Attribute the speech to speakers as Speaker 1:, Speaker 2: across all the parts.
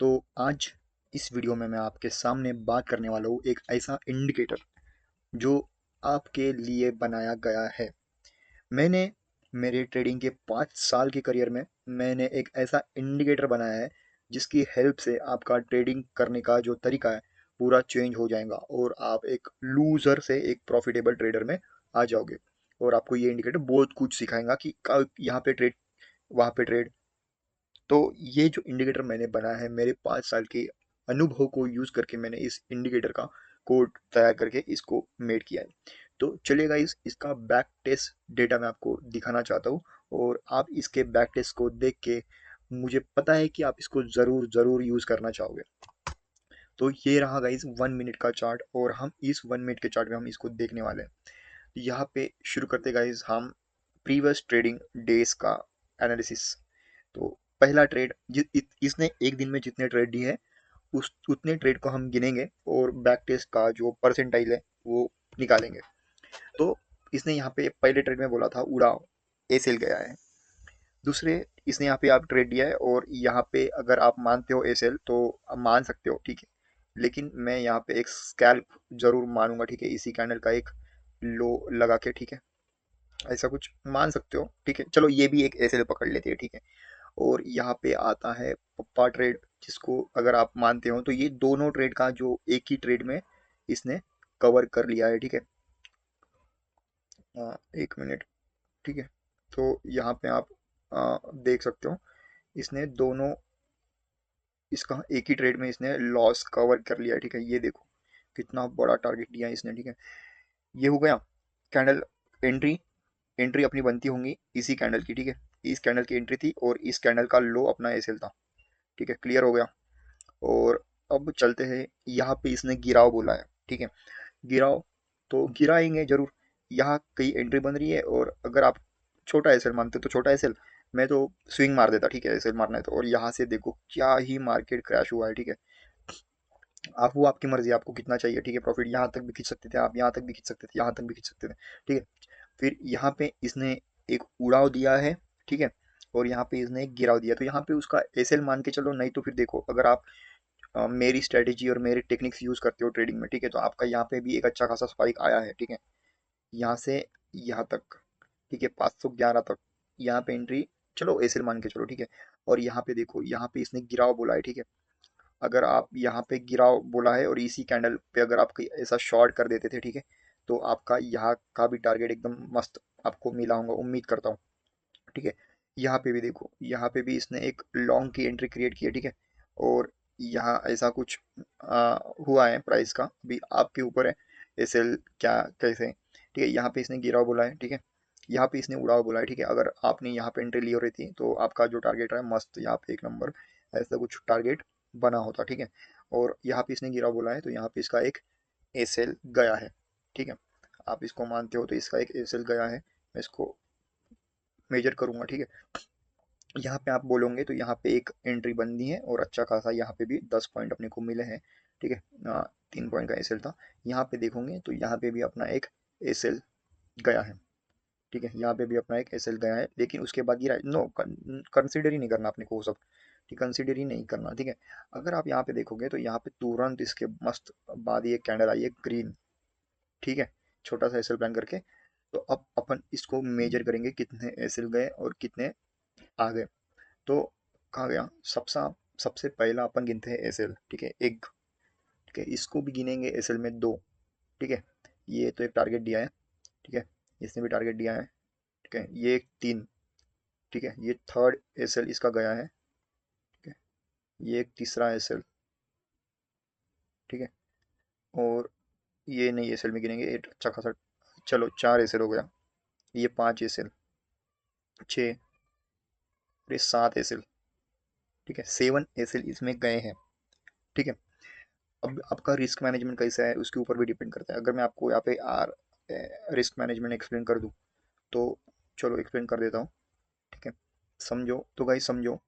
Speaker 1: तो आज इस वीडियो में मैं आपके सामने बात करने वाला हूँ एक ऐसा इंडिकेटर जो आपके लिए बनाया गया है। मैंने मेरे ट्रेडिंग के 5 साल के करियर में मैंने एक ऐसा इंडिकेटर बनाया है जिसकी हेल्प से आपका ट्रेडिंग करने का जो तरीका है पूरा चेंज हो जाएगा और आप एक लूजर से एक प्रॉफिटेबल ट्रेडर में आ जाओगे। और आपको ये इंडिकेटर बहुत कुछ सिखाएगा कि यहाँ पे ट्रेड, वहाँ पे ट्रेड। तो ये जो इंडिकेटर मैंने बनाया है मेरे 5 साल के अनुभव को यूज करके मैंने इस इंडिकेटर का कोड तैयार करके इसको मेड किया है। तो चलिए गाइस, इसका बैक टेस्ट डेटा मैं आपको दिखाना चाहता हूँ और आप इसके बैक टेस्ट को देख के मुझे पता है कि आप इसको जरूर जरूर यूज करना चाहोगे। तो ये रहा गाइस 1 मिनट का चार्ट और हम इस 1 मिनट के चार्ट में हम इसको देखने वाले हैं। यहाँ पे शुरू करते गाइस हम प्रीवियस ट्रेडिंग डेज का एनालिसिस। तो पहला ट्रेड इसने एक दिन में जितने ट्रेड दिए हैं उस उतने ट्रेड को हम गिनेंगे और बैक टेस्ट का जो परसेंटाइल है वो निकालेंगे। तो इसने यहाँ पे पहले ट्रेड में बोला था उड़ाओ, ए सेल गया है। दूसरे, इसने यहाँ पे आप ट्रेड दिया है और यहाँ पे अगर आप मानते हो ए सेल तो आप मान सकते हो, ठीक है। लेकिन मैं यहाँ पे एक स्कैल्प जरूर मानूंगा, ठीक है, इसी कैंडल का एक लो लगा के, ठीक है। ऐसा कुछ मान सकते हो, ठीक है। चलो ये भी एक ए सेल पकड़ लेते हैं, ठीक है। और यहाँ पे आता है पप्पा ट्रेड, जिसको अगर आप मानते हो तो ये दोनों ट्रेड का जो एक ही ट्रेड में इसने कवर कर लिया है, ठीक है। 1 मिनट, ठीक है। तो यहाँ पे आप देख सकते हो इसने दोनों, इसका एक ही ट्रेड में इसने लॉस कवर कर लिया है, ठीक है। ये देखो कितना बड़ा टारगेट दिया है इसने, ठीक है। ये हो गया कैंडल एंट्री। एंट्री अपनी बनती होंगी इसी कैंडल की, ठीक है। इस कैंडल की एंट्री थी और इस कैंडल का लो अपना एसएल था, ठीक है। क्लियर हो गया। और अब चलते हैं, यहाँ पे इसने गिराव बोला है, ठीक है। गिराव तो गिराएंगे जरूर। यहाँ कई एंट्री बन रही है और अगर आप छोटा एसएल मानते हो तो छोटा एसएल, मैं तो स्विंग मार देता, ठीक है, एसएल मारना है तो। और यहाँ से देखो क्या ही मार्केट क्रैश हुआ है, ठीक है। आप वो आपकी मर्जी, आपको कितना चाहिए, ठीक है। प्रॉफिट यहाँ तक भी खींच सकते थे आप, यहाँ तक भी खींच सकते थे, यहाँ तक भी खींच सकते थे, ठीक है। फिर यहाँ पे इसने एक उड़ाव दिया है, ठीक है। और यहाँ पे इसने एक गिराव दिया, तो यहाँ पे उसका एसएल मान के चलो। नहीं तो फिर देखो, अगर आप मेरी स्ट्रेटेजी और मेरे टेक्निक्स यूज करते हो ट्रेडिंग में, ठीक है, तो आपका यहाँ पे भी एक अच्छा खासा स्पाइक आया है, ठीक है। यहाँ से यहाँ तक, ठीक है, 511 तक यहाँ पे एंट्री, चलो एसएल मान के चलो, ठीक है। और यहाँ पे देखो, यहाँ पे इसने गिराव बोला है, ठीक है। अगर आप यहाँ पे गिराव बोला है और इसी कैंडल पे अगर आप कोई ऐसा शॉर्ट कर देते थे, ठीक है, तो आपका यहाँ का भी टारगेट एकदम मस्त आपको मिला होगा, उम्मीद करता हूँ, ठीक है। यहाँ पे भी देखो, यहाँ पे भी इसने एक लॉन्ग की एंट्री क्रिएट की है, ठीक है। और यहाँ ऐसा कुछ हुआ है प्राइस का, अभी आपके ऊपर है एसएल क्या कैसे, ठीक है। यहाँ पे इसने गिराव बोला है, ठीक है। यहाँ पे इसने उड़ाव बोला है, ठीक है। अगर आपने यहाँ पे एंट्री ली हो रही थी तो आपका जो टारगेट है मस्त यहाँ पे 1 नंबर ऐसा कुछ टारगेट बना होता, ठीक है। और यहाँ पे इसने गिराव बोला है तो यहाँ पे इसका एक एसएल गया है, ठीक है। आप इसको मानते हो तो इसका एक एसएल गया है, मैं इसको मेजर करूंगा, ठीक है। यहाँ पे आप बोलोगे तो यहाँ पे एक एंट्री बननी है और अच्छा खासा यहाँ पे भी 10 पॉइंट अपने को मिले हैं, ठीक है। 3 पॉइंट का एसएल था। यहाँ पे देखोगे तो यहाँ पे भी अपना एक एसएल गया है, ठीक है। यहाँ पे भी अपना एक एसएल गया है, लेकिन उसके बाद गिरा नो, कंसिडर ही नहीं करना अपने को वो सब, ठीक, कंसिडर ही नहीं करना, ठीक है। अगर आप यहाँ पे देखोगे तो यहाँ पे तुरंत इसके मस्त बाद ही एक कैंडल आई है ग्रीन, ठीक है, छोटा सा एसएल प्लान करके। तो अब अपन इसको मेजर करेंगे कितने एसएल गए और कितने आ गए। तो कहाँ गया सबसे सबसे पहला अपन गिनते हैं एसएल, ठीक है, एक, ठीक है। इसको भी गिनेंगे एसएल में दो, ठीक है। ये तो एक टारगेट दिया है, ठीक है। इसने भी टारगेट दिया है, ठीक है। ये एक तीन, ठीक है, ये थर्ड एसएल इसका गया है, ठीक है। ये एक तीसरा एसएल, ठीक है। और ये नहीं एसएल में गिनेंगे, एक अच्छा खासा, चलो 4 एसएल हो गया। ये 5 एसएल, 6, ये 7 एसएल, ठीक है। 7 एसएल इसमें गए हैं, ठीक है। अब आपका रिस्क मैनेजमेंट कैसा है उसके ऊपर भी डिपेंड करता है। अगर मैं आपको यहाँ पे रिस्क मैनेजमेंट एक्सप्लेन कर दूँ तो चलो एक्सप्लेन कर देता हूँ, ठीक है। समझो तो गाइस, समझो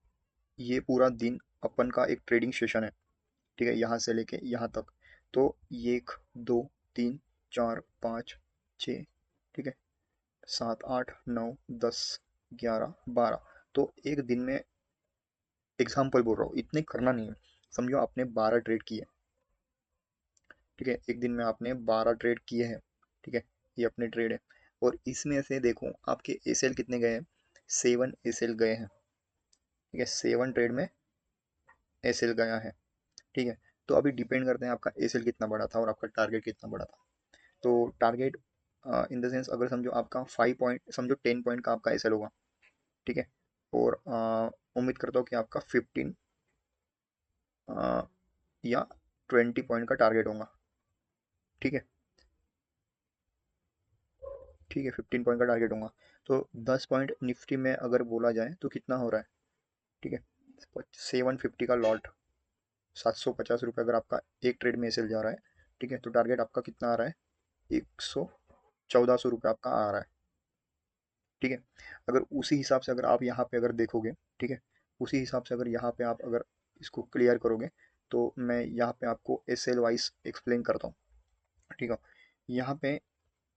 Speaker 1: ये पूरा दिन अपन का एक ट्रेडिंग सेशन है, ठीक है, यहाँ से लेके यहाँ तक। तो ये 1 2 3 4 5 6, ठीक है, 7 8 9 10 11 12। तो एक दिन में, एग्जाम्पल बोल रहा हूँ, इतने करना नहीं है, समझो आपने 12 ट्रेड किए, ठीक है, एक दिन में आपने 12 ट्रेड किए हैं, ठीक है, ये अपने ट्रेड है। और इसमें से देखो आपके एसएल कितने गए हैं, 7 एसएल गए हैं, ठीक है, 7 ट्रेड में एसएल गया है, ठीक है। तो अभी डिपेंड करते हैं आपका एसएल कितना बड़ा था और आपका टारगेट कितना बड़ा था। तो टारगेट इन द सेंस, अगर समझो आपका 5 पॉइंट, समझो 10 पॉइंट का आपका एसएल होगा, ठीक है। और उम्मीद करता हूँ कि आपका 15 या 20 पॉइंट का टारगेट होगा, ठीक है, ठीक है, 15 पॉइंट का टारगेट होगा। तो 10 पॉइंट निफ्टी में अगर बोला जाए तो कितना हो रहा है, ठीक है, 750 का लॉट, 750 रुपये अगर आपका एक ट्रेड में सेल जा रहा है, ठीक है, तो टारगेट आपका कितना आ रहा है, 1400 रुपये आपका आ रहा है, ठीक है। अगर उसी हिसाब से अगर आप यहाँ पे अगर देखोगे, ठीक है, उसी हिसाब से अगर यहाँ पे आप अगर इसको क्लियर करोगे, तो मैं यहाँ पे आपको एस एल वाइज एक्सप्लेन करता हूँ, ठीक है। यहाँ पे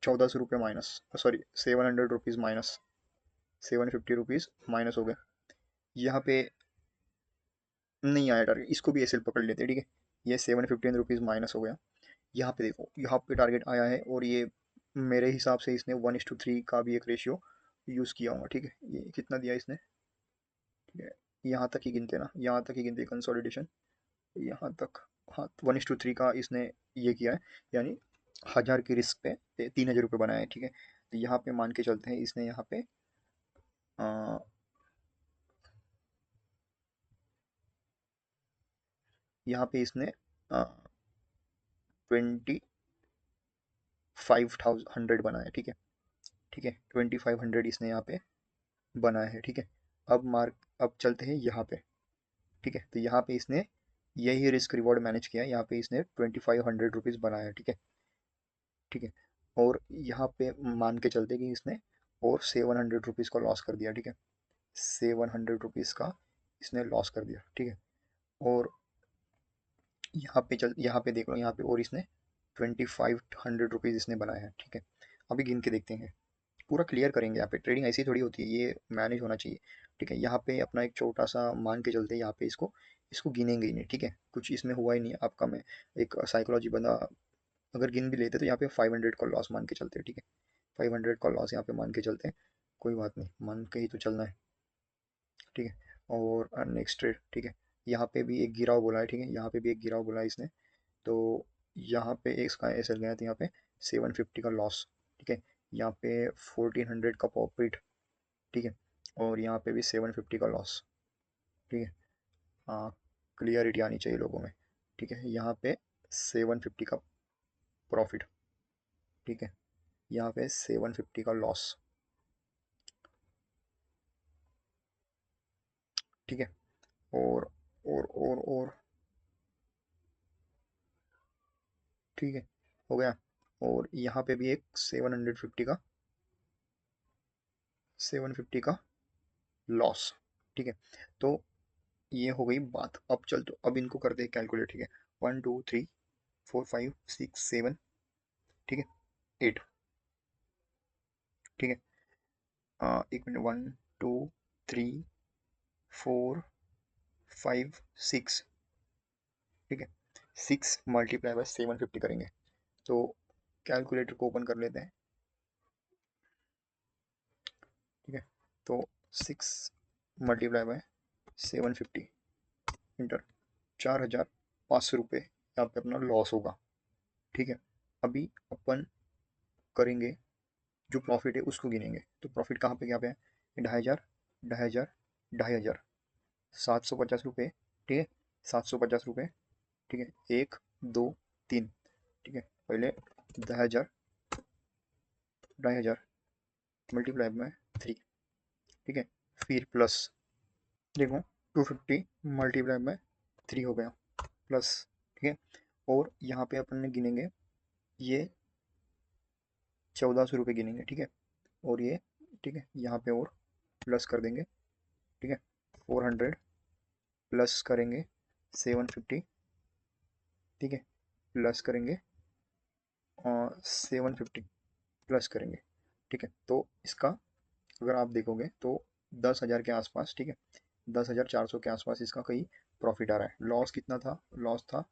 Speaker 1: 1400 रुपये minus, sorry 700 rupees minus, 750 rupees minus हो गए, यहाँ पे नहीं आया टारगेट, इसको भी एस एल पकड़ लेते हैं, ठीक है। ये 715 रुपीज़ माइनस हो गया, यहाँ पे देखो यहाँ पे टारगेट आया है, और ये मेरे हिसाब से इसने 1:3 का भी एक रेशियो यूज़ किया होगा, ठीक है। ये कितना दिया इसने, ठीक है, यहाँ तक ही गिनते ना, यहाँ तक ही गिनते कंसोलिडेशन, यहाँ तक, हाँ 1:3 का इसने ये किया है, यानी 1000 की रिस्क पे 3000 रुपये बनाए हैं, ठीक है। तो यहाँ पे मान के चलते हैं इसने यहाँ पे अ, यहाँ पे इसने 25,100 बनाया, ठीक है, ठीक है, 2500 इसने यहाँ पे बनाया है, ठीक है। अब चलते हैं यहाँ पे, ठीक है। तो यहाँ पे इसने यही रिस्क रिवॉर्ड मैनेज किया है, यहाँ पे इसने 2500 रुपीज़ बनाया है, ठीक है, ठीक है। और यहाँ पे मान के चलते कि इसने और 700 रुपीज़ का लॉस कर दिया, ठीक है, 700 रुपीज़ का इसने लॉस कर दिया, ठीक है। और यहाँ पे देख लो, यहाँ पे और इसने 2500 रुपीज़ इसने बनाया है, ठीक है। अभी गिन के देखते हैं, पूरा क्लियर करेंगे, यहाँ पे ट्रेडिंग ऐसी थोड़ी होती है, ये मैनेज होना चाहिए, ठीक है। यहाँ पे अपना एक छोटा सा मान के चलते हैं, यहाँ पे इसको इसको गिनेंगे ही नहीं, ठीक है, कुछ इसमें हुआ ही नहीं है आपका, मैं एक साइकोलॉजी बंदा अगर गिन भी लेते तो यहाँ पे 500 का लॉस मान के चलते हैं, ठीक है, 500 का लॉस यहाँ पे मान के चलते हैं, कोई बात नहीं, मान के ही तो चलना है, ठीक है। और नेक्स्ट ट्रेड, ठीक है, यहाँ पे भी एक गिराव बोला है, ठीक है, यहाँ पे भी एक गिराव बोला है इसने, तो यहाँ पे एक इसका ऐसा गया था, यहाँ पे 750 का लॉस, ठीक है, यहाँ पे 1400 का प्रॉफिट, ठीक है, और यहाँ पे भी 750 का लॉस, ठीक है। हाँ, क्लियरिटी आनी चाहिए लोगों में, ठीक है, यहाँ पे 750 का प्रॉफिट, ठीक है, यहाँ पे 750 का लॉस, ठीक है। और और ठीक है, हो गया। और यहाँ पे भी एक 750 का लॉस, ठीक है। तो ये हो गई बात, अब चल तो अब इनको करते हैं कैलकुलेट, ठीक है, 1 2 3 4 5 6 7, ठीक है, 8, ठीक है। एक मिनट, 1 2 3 4 5 6, ठीक है, 6 मल्टीप्लाई बाय 750 करेंगे, तो कैलकुलेटर को ओपन कर लेते हैं, ठीक है। तो 6 मल्टीप्लाई बाय 750 इंटर 4500 रुपये यहाँ पे अपना लॉस होगा, ठीक है। अभी अपन करेंगे, जो प्रॉफिट है उसको गिनेंगे, तो प्रॉफिट कहाँ पे क्या पे है, 2500, 2500, 2500, 750 रुपये, ठीक है, 750 रुपये, ठीक है, 1 2 3, ठीक है, पहले 10,000, 2500 मल्टीप्लाई में 3, ठीक है, फिर प्लस, देखो 250 मल्टीप्लाई में 3 हो गया, प्लस, ठीक है। और यहाँ पे अपन ने गिनेंगे, ये 1400 रुपये गिनेंगे, ठीक है, और ये, ठीक है, यहाँ पे और प्लस कर देंगे, ठीक है, 400 प्लस करेंगे 750, ठीक है, प्लस करेंगे 750 प्लस करेंगे, ठीक है। तो इसका अगर आप देखोगे तो 10,000 के आसपास, ठीक है, 10,400 के आसपास इसका कहीं प्रॉफिट आ रहा है। लॉस कितना था? लॉस था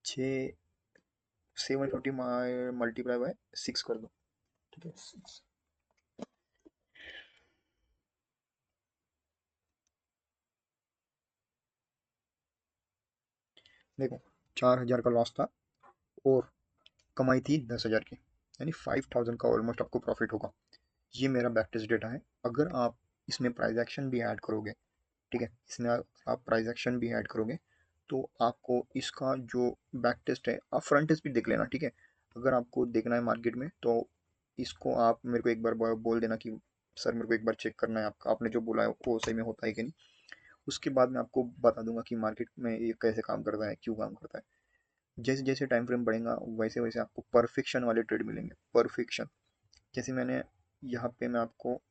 Speaker 1: 6, 750 मल्टीप्लाई बाय 6 कर दो, ठीक है 6। देखो 4,000 का लॉस था और कमाई थी 10,000 की, यानी 5,000 का ऑलमोस्ट आपको प्रॉफिट होगा। ये मेरा बैक टेस्ट डेटा है। अगर आप इसमें प्राइस एक्शन भी ऐड करोगे, ठीक है, इसमें आप प्राइस एक्शन भी ऐड करोगे तो आपको इसका जो बैक टेस्ट है, आप फ्रंट टेस्ट भी देख लेना, ठीक है। अगर आपको देखना है मार्केट में तो इसको आप मेरे को एक बार बोल देना कि सर मेरे को एक बार चेक करना है, आपका आपने जो बोला है वो सही में होता है कि नहीं। उसके बाद मैं आपको बता दूंगा कि मार्केट में ये कैसे काम करता है, क्यों काम करता है। जैसे जैसे टाइम फ्रेम बढ़ेगा वैसे वैसे आपको परफेक्शन वाले ट्रेड मिलेंगे, परफेक्शन। जैसे मैंने यहाँ पे मैं आपको,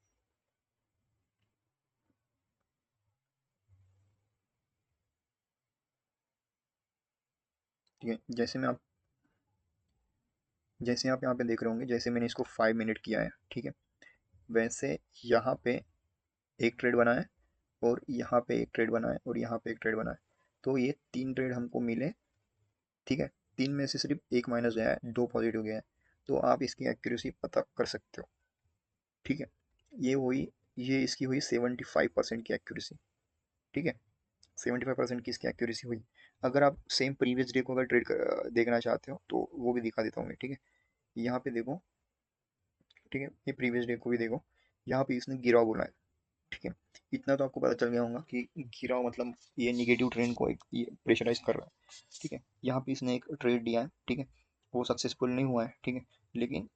Speaker 1: ठीक है, जैसे आप यहाँ पे देख रहे होंगे, जैसे मैंने इसको 5 मिनट किया है, ठीक है, वैसे यहाँ पे एक ट्रेड बना है और यहाँ पे एक ट्रेड बना है और यहाँ पे एक ट्रेड बना है। तो ये 3 ट्रेड हमको मिले, ठीक है। 3 में से सिर्फ एक माइनस गया है, 2 पॉजिटिव गया है। तो आप इसकी एक्यूरेसी पता कर सकते हो, ठीक है। ये हुई, ये इसकी हुई 75% की एक्यूरेसी, ठीक है। 75% की इसकी एक्यूरेसी हुई। अगर आप सेम प्रीवियस डे को अगर देखना चाहते हो तो वो भी दिखा देता हूँ मैं, ठीक है। यहाँ पे देखो, ठीक है, ये प्रीवियस डे को भी देखो। यहाँ पे इसने गिराव बोला है, ठीक है। इतना तो आपको पता चल गया होगा कि गिराव मतलब ये निगेटिव ट्रेंड को एक ये प्रेशराइज कर रहा है, ठीक है। यहाँ पे इसने एक ट्रेड दिया है, ठीक है, वो सक्सेसफुल नहीं हुआ है, ठीक है, लेकिन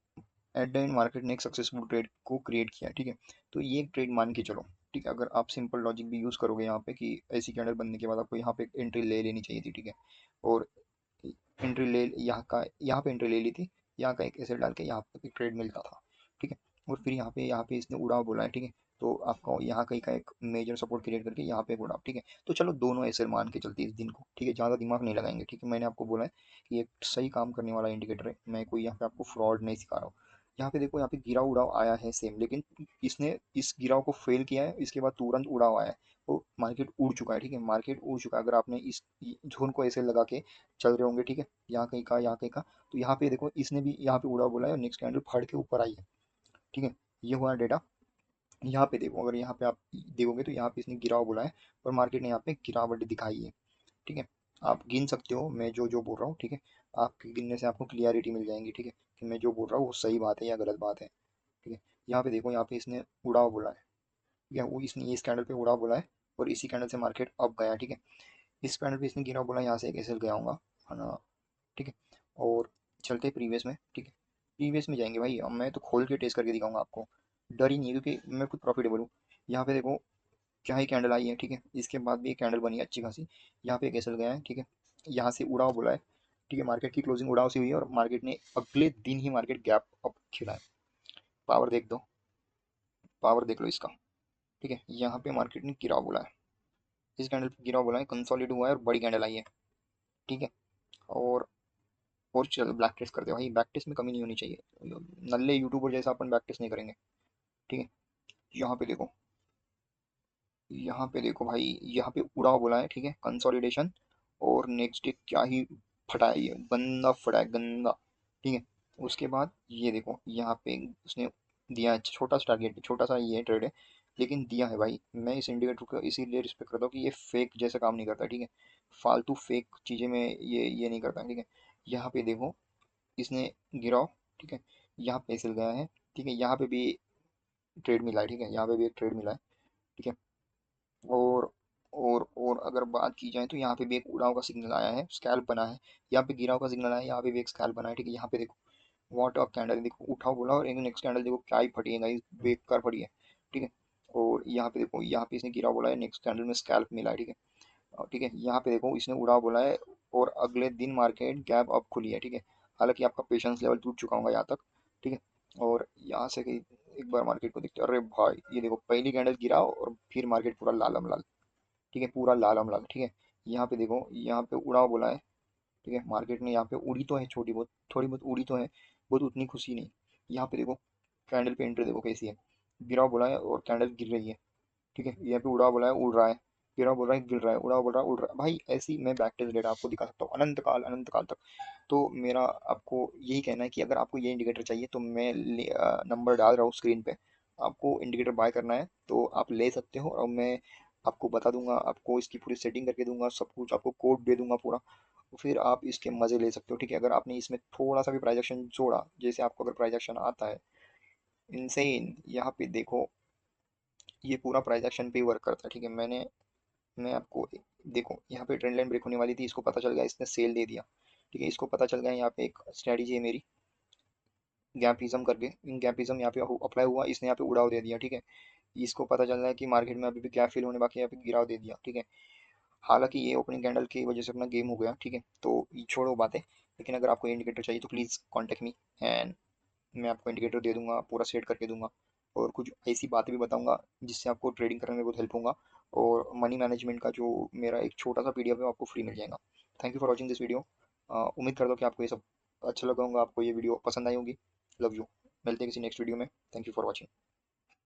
Speaker 1: एट द एंड मार्केट ने एक सक्सेसफुल ट्रेड को क्रिएट किया, ठीक है। तो ये एक ट्रेड मान के चलो, ठीक है। अगर आप सिंपल लॉजिक भी यूज़ करोगे यहाँ पे कि ऐसी कैंडल बनने के बाद आपको यहाँ पे एंट्री ले लेनी चाहिए थी, ठीक है। और एंट्री ले यहाँ पे एंट्री ले ली थी, यहाँ का एक एसेट डाल के यहाँ पे ट्रेड मिलता था, ठीक है। और फिर यहाँ पे इसने उड़ाव बोला है, ठीक है। तो आपको यहाँ कहीं का एक मेजर सपोर्ट क्रिएट करके यहाँ पे एक उड़ाव, ठीक है। तो चलो दोनों ऐसे मान के चलते इस दिन को, ठीक है, ज़्यादा दिमाग नहीं लगाएंगे, ठीक है। मैंने आपको बोला है कि एक सही काम करने वाला इंडिकेटर है, मैं कोई यहाँ पे आपको फ्रॉड नहीं सिखा रहा हूँ। यहाँ पे देखो, यहाँ पे गिराव उड़ाव आया है सेम, लेकिन इसने इस गिराव को फेल किया है, इसके बाद तुरंत उड़ाव आया है। तो मार्केट उड़ चुका है, ठीक है, मार्केट उड़ चुका है। अगर आपने इस जोन को ऐसे लगा के चल रहे होंगे, ठीक है, यहाँ कहीं का यहाँ कहीं का, तो यहाँ पे देखो इसने भी यहाँ पे उड़ा बोला है और नेक्स्ट कैंडल फाड़ के ऊपर आई है, ठीक है। ये हुआ डेटा। यहाँ पे देखो, अगर यहाँ पे आप देखोगे तो यहाँ पे इसने गिराव बोला है और मार्केट ने यहाँ पे गिरावट दिखाई है, ठीक है। आप गिन सकते हो मैं जो जो बोल रहा हूँ, ठीक है। आपके गिनने से आपको क्लियरिटी मिल जाएंगी, ठीक है, कि मैं जो बोल रहा हूँ वो सही बात है या गलत बात है, ठीक है। यहाँ पे देखो, यहाँ पे इसने उड़ाव बोला है, ठीक है, वो इसने इस कैंडल पे उड़ाव बोला है और इसी कैंडल से मार्केट अप गया, ठीक है। इस कैंडल पे इसने गिराव बोला, यहाँ से एक एसएल गया होगा, है ना, ठीक है। और चलते प्रीवियस में, ठीक है, प्रीवियस में जाएंगे भाई। अब मैं तो खोल के टेस्ट करके दिखाऊंगा आपको, डर ही नहीं है, क्योंकि मैं खुद प्रॉफिटेबल हूँ। यहाँ पे देखो क्या ही कैंडल आई है, ठीक है, इसके बाद भी एक कैंडल बनी है अच्छी खासी। यहाँ पे एक एसएल गया है, ठीक है, यहाँ से उड़ाव बोला है, ठीक है। मार्केट की क्लोजिंग उड़ाव से हुई है और मार्केट ने अगले दिन ही मार्केट गैप अप खिला है। पावर देख दो, पावर देख लो इसका, ठीक है। यहाँ पे मार्केट ने गिराव बोला है, इस कैंडल पे गिराव बोला है, कंसोलिडेट हुआ है और बड़ी कैंडल आई है, ठीक है। और चल ब्लैक टेस्ट करते हैं भाई, बैक टेस्ट में कमी नहीं होनी चाहिए। नल्ले यूट्यूबर जैसा अपन बैक टेस्ट नहीं करेंगे, ठीक है। यहाँ पे देखो, यहाँ पे देखो भाई, यहाँ पे उड़ाव बोला है, ठीक है, कंसोलिडेशन। और नेक्स्ट डे क्या ही फटा है, ये गंदा फटा है, गंदा, ठीक है। उसके बाद ये देखो, यहाँ पे उसने दिया है छोटा सा टारगेट, छोटा सा ये ट्रेड है, लेकिन दिया है भाई। मैं इस इंडिकेटर को इसीलिए रिस्पेक्ट करता हूँ कि ये फेक जैसा काम नहीं करता, ठीक है। फालतू फेक चीज़ें में ये नहीं करता, ठीक है। यहाँ पे देखो, इसने गिराओ, ठीक है, यहाँ पे सिल गया है, ठीक है। यहाँ पे भी ट्रेड मिला है, ठीक है, यहाँ पे भी एक ट्रेड मिला है, ठीक है। और और अगर बात की जाए तो यहाँ पे भी एक उड़ाव का सिग्नल आया है, स्कैल्प बना है। यहाँ पे गिराव का सिग्नल आया है, यहाँ पे भी एक स्कैल्प बना है, ठीक है। यहाँ पे देखो व्हाट अप कैंडल, देखो उठाओ बोला और एक नेक्स्ट कैंडल देखो क्या ही फटी है गाइस, बेकार फटी है, ठीक है। और यहाँ पे देखो, यहाँ पे इसने गिराव बोला है, नेक्स्ट कैंडल में स्कैल्प मिला है, ठीक है। ठीक है, यहाँ पे देखो इसने उड़ा बोला है और अगले दिन मार्केट गैप अप खुली है, ठीक है। हालांकि आपका पेशेंस लेवल टूट चुका होगा यहाँ तक, ठीक है। और यहाँ से कहीं एक बार मार्केट को देखते हैं, अरे भाई ये देखो पहली कैंडल गिरा और फिर मार्केट पूरा लालम लाल, ठीक है, पूरा लालम लाल, ठीक है। यहाँ पे देखो, यहाँ पे उड़ा बोला है, ठीक है। मार्केट ने यहाँ पे उड़ी तो है, छोटी बहुत थोड़ी बहुत उड़ी तो है, बहुत उतनी खुशी नहीं। यहाँ पे देखो कैंडल पे एंट्री देखो कैसी है, गिरा बोला है और कैंडल गिर रही है, ठीक है। यहाँ पे उड़ा बोला है, उड़ रहा है, गिरा बोल रहा है गिर रहा है, उड़ा बोल रहा है उड़ रहा है। भाई ऐसी मैं बैक टेस्ट डेटा आपको दिखा सकता हूँ अनंत काल तक। तो मेरा आपको यही कहना है कि अगर आपको ये इंडिकेटर चाहिए तो मैं नंबर डाल रहा हूँ स्क्रीन पे, आपको इंडिकेटर बाय करना है तो आप ले सकते हो, और मैं आपको बता दूंगा, आपको इसकी पूरी सेटिंग करके दूंगा, सब कुछ आपको कोड दे दूंगा पूरा। तो फिर आप इसके मजे ले सकते हो, ठीक है। अगर आपने इसमें थोड़ा सा भी प्राइस एक्शन जोड़ा, जैसे आपको अगर प्राइस एक्शन आता है इनसेन, यहाँ पे देखो ये पूरा प्राइस एक्शन पे वर्क करता है, ठीक है। मैं आपको देखो यहाँ पे ट्रेंड लाइन ब्रेक होने वाली थी, इसको पता चल गया, इसने सेल दे दिया, ठीक है। इसको पता चल गया यहाँ पे एक स्ट्रेटजी है मेरी गैपिज्म करके, गैपिज्म यहाँ पे अप्लाई हुआ, इसने यहाँ पे उड़ाव दे दिया, ठीक है। इसको पता चल रहा है कि मार्केट में अभी भी गैप फिल होने बाकी है, यहाँ पे गिराव दे दिया, ठीक है। हालांकि ये ओपनिंग कैंडल की वजह से अपना गेम हो गया, ठीक है। तो ये छोड़ो बातें, लेकिन अगर आपको इंडिकेटर चाहिए तो प्लीज़ कॉन्टेक्ट मी, एंड मैं आपको इंडिकेटर दे दूंगा, पूरा सेट करके दूंगा, और कुछ ऐसी बातें भी बताऊंगा जिससे आपको ट्रेडिंग करने में बहुत हेल्प होगा। और मनी मैनेजमेंट का जो मेरा एक छोटा सा पीडीएफ है वो आपको फ्री मिल जाएगा। Thank you for watching this video. उम्मीद करता हूँ कि आपको ये सब अच्छा लगा होगा, आपको ये वीडियो पसंद आई होगी। Love you. मिलते हैं किसी नेक्स्ट वीडियो में। Thank you for watching.